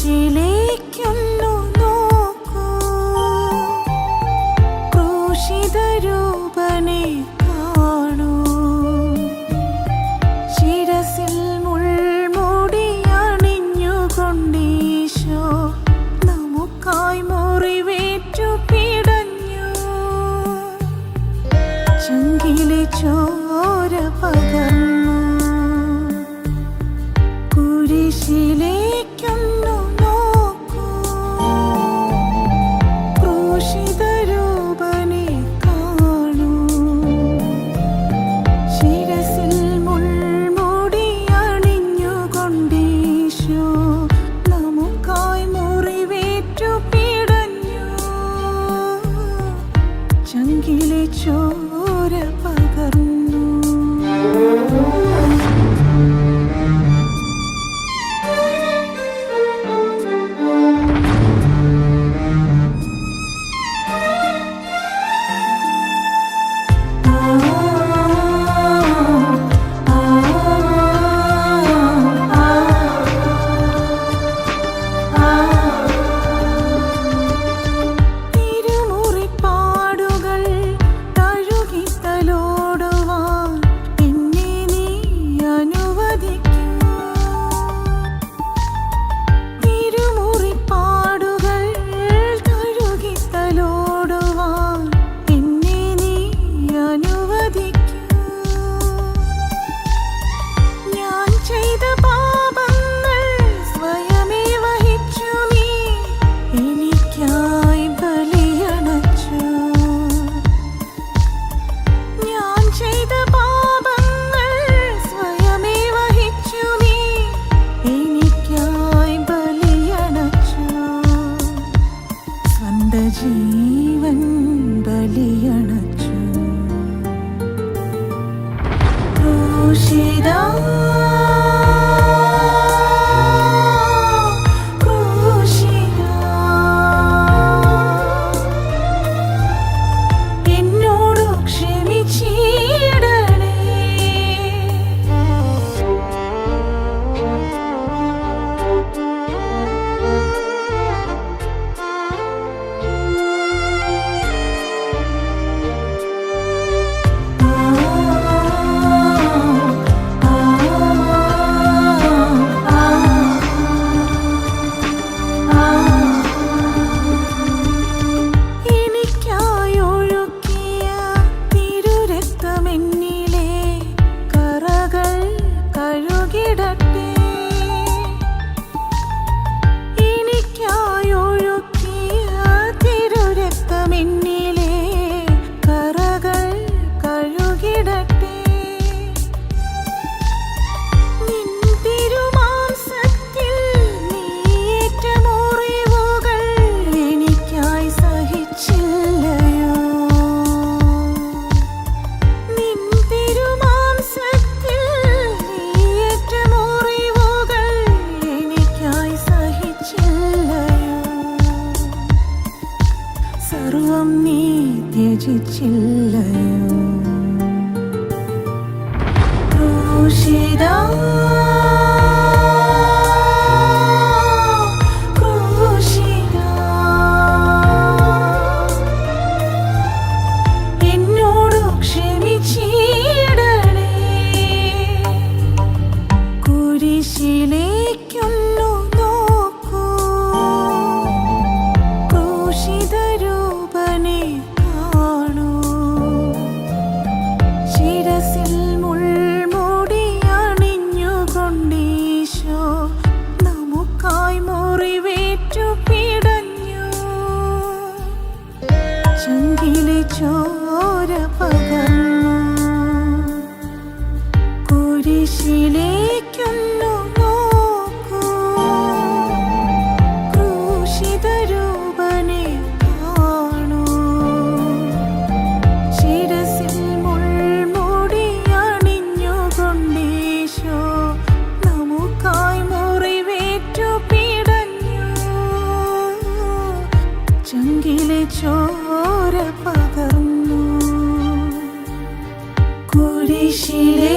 കുരിശിലേക്കൊന്നു നോക്കൂ, ക്രൂശിതരൂപനെ കാണൂ. ശിരസിൽ മുൾമുടി അണിഞ്ഞുകൊണ്ടീശോ നമുക്കായി മുറിവേറ്റു പിടഞ്ഞു. ചങ്കിലെ ചോര പകർന്നു, കുരിശിലേക്കൊന്നു നോക്കൂ, ക്രൂശിതരൂപനെ കാണൂ. ശിരസിൽ മുൾമുടി അണിഞ്ഞുകൊണ്ടീശോ നമുക്കായി മുറിവേറ്റു പിടഞ്ഞു. ചങ്കിലെ ചോര പകർന്നു. ജീവൻ ബലിയണച്ചു. ക്രൂശിതാ സർവം നീ ത്യജിച്ചില്ലയോ. ക്രൂശിതാ ക്രൂശിതാ എന്നോടു ക്ഷമിച്ചിടണേ. കുരിശിലേക്കൊന്നു നോക്കൂ, ക്രൂശിതരൂപനെ കാണൂ. ശിരസിൽ മുൾമുടി അണിഞ്ഞുകൊണ്ടീശോ നമുക്കായി മുറിവേറ്റു പിടഞ്ഞു. ചങ്കിലെ ചോര പകർന്നു, കുരിശിലേക്കൊന്നു നോക്കൂ, ക്രൂശിതരൂപനെ കാണൂ. ശിരസിൽ മുൾമുടി അണിഞ്ഞുകൊണ്ടീശോ നമുക്കായി മുറിവേറ്റു പിടഞ്ഞു. ചങ്കിലെ ചോര പകർന്നു, കുരിശിലെ